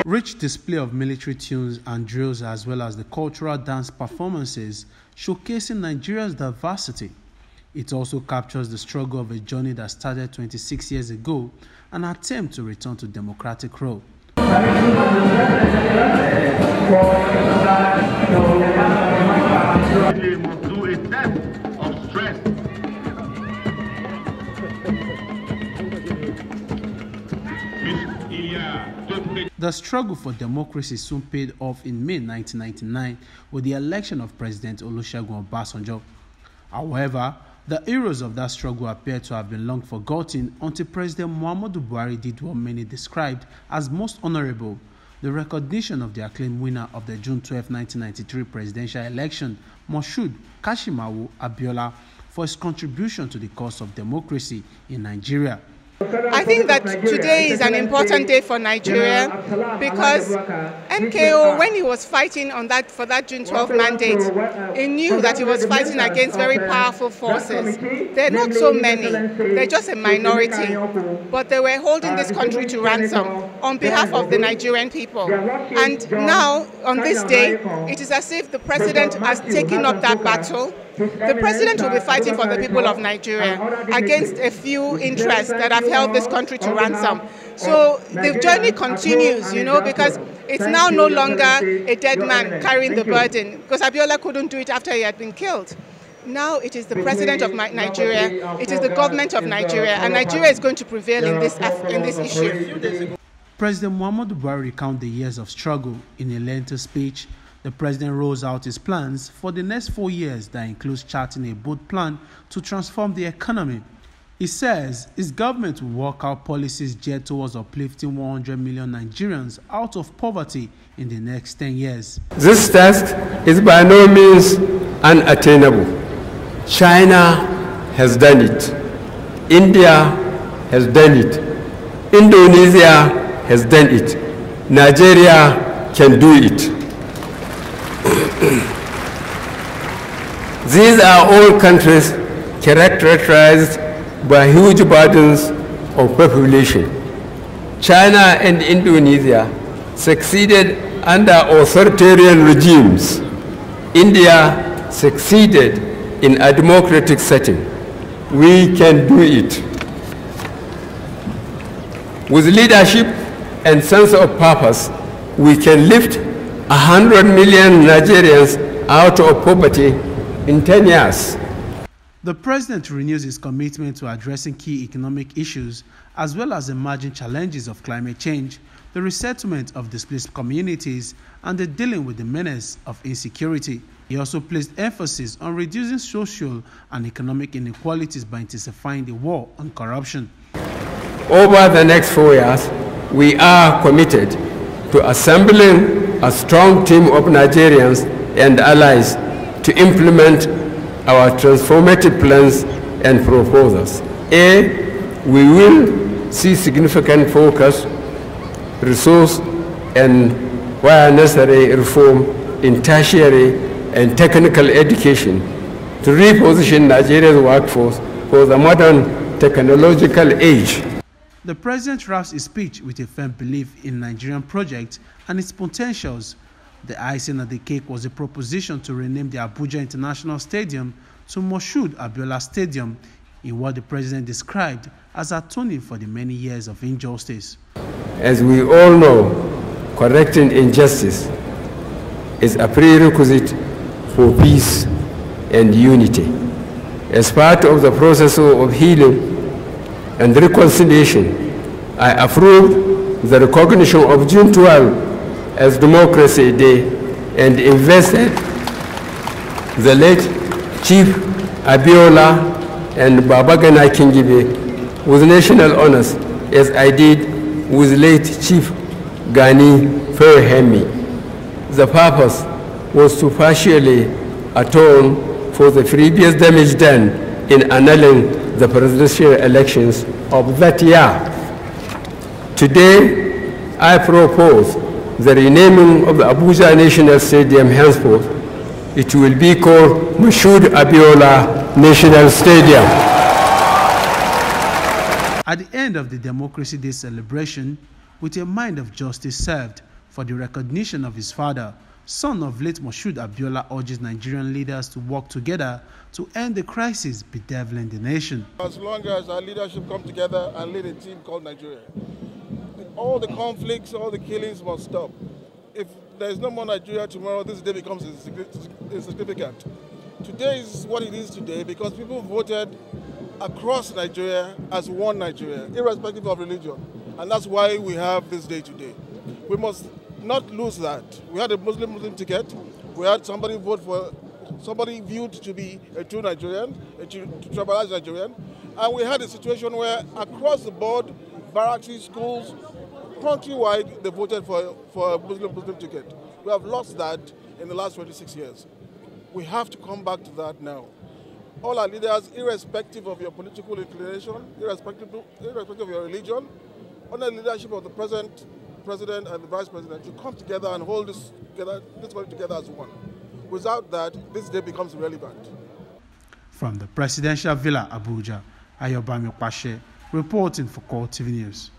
Rich display of military tunes and drills as well as the cultural dance performances showcasing Nigeria's diversity. It also captures the struggle of a journey that started 26 years ago, an attempt to return to democratic rule. The struggle for democracy soon paid off in May 1999 with the election of President Olusegun Obasanjo. However, the heroes of that struggle appear to have been long forgotten until President Muhammadu Buhari did what many described as most honorable: the recognition of the acclaimed winner of the June 12, 1993 presidential election, Moshood Kashimawo Abiola, for his contribution to the cause of democracy in Nigeria. I think that today is an important day for Nigeria because MKO, when he was fighting for that June 12 mandate, he knew that he was fighting against very powerful forces. They're not so many, they're just a minority, but they were holding this country to ransom on behalf of the Nigerian people. And now, on this day, it is as if the president has taken up that battle. The president will be fighting for the people of Nigeria against a few interests that have held this country to ransom. So the journey continues, because it's now no longer a dead man carrying the burden, because Abiola couldn't do it after he had been killed. Now it is the president of Nigeria, it is the government of Nigeria, and Nigeria is going to prevail in this issue. President Muhammadu Buhari recounted the years of struggle in a lengthy speech. The president rolls out his plans for the next 4 years that includes charting a bold plan to transform the economy. He says his government will work out policies geared towards uplifting 100 million Nigerians out of poverty in the next 10 years. This task is by no means unattainable. China has done it. India has done it. Indonesia has done it. Nigeria can do it. These are all countries characterized by huge burdens of population. China and Indonesia succeeded under authoritarian regimes. India succeeded in a democratic setting. We can do it. With leadership and sense of purpose, we can lift 100 million Nigerians out of poverty in 10 years. The president renews his commitment to addressing key economic issues as well as emerging challenges of climate change, the resettlement of displaced communities, and the dealing with the menace of insecurity. He also placed emphasis on reducing social and economic inequalities by intensifying the war on corruption. Over the next 4 years, we are committed to assembling a strong team of Nigerians and allies to implement our transformative plans and proposals. We will see significant focus, resource, and where necessary reform in tertiary and technical education to reposition Nigeria's workforce for the modern technological age. The president wraps his speech with a firm belief in Nigerian project and its potentials. The icing on the cake was a proposition to rename the Abuja International Stadium to Moshood Abiola Stadium, in what the president described as atoning for the many years of injustice. As we all know, correcting injustice is a prerequisite for peace and unity. As part of the process of healing and reconciliation, I approved the recognition of June 12 as Democracy Day and invested the late Chief Abiola and Babagana Kingibe with national honors, as I did with late Chief Gani Ferhemi. The purpose was to partially atone for the previous damage done in annulling the presidential elections of that year. Today, I propose the renaming of the Abuja National Stadium henceforth it will be called MKO Abiola National Stadium. At the end of the Democracy Day celebration, with a mind of justice served for the recognition of his father, son of late MKO Abiola urges Nigerian leaders to work together to end the crisis bedeviling the nation. As long as our leadership come together and lead a team called Nigeria, all the conflicts, all the killings must stop. If there is no more Nigeria tomorrow, this day becomes insignificant. Today is what it is today because people voted across Nigeria as one Nigeria, irrespective of religion. And that's why we have this day today. We must not lose that. We had a Muslim ticket. We had somebody vote for somebody viewed to be a true Nigerian, a tribalized Nigerian. And we had a situation where across the board, barracks, schools, countrywide, they voted for a Muslim ticket. We have lost that in the last 26 years. We have to come back to that now. All our leaders, irrespective of your political inclination, irrespective of your religion, under the leadership of the present president and the vice president, to come together and hold this body together as one. Without that, this day becomes irrelevant. From the Presidential Villa, Abuja, Ayobami Pashe, reporting for Core TV News.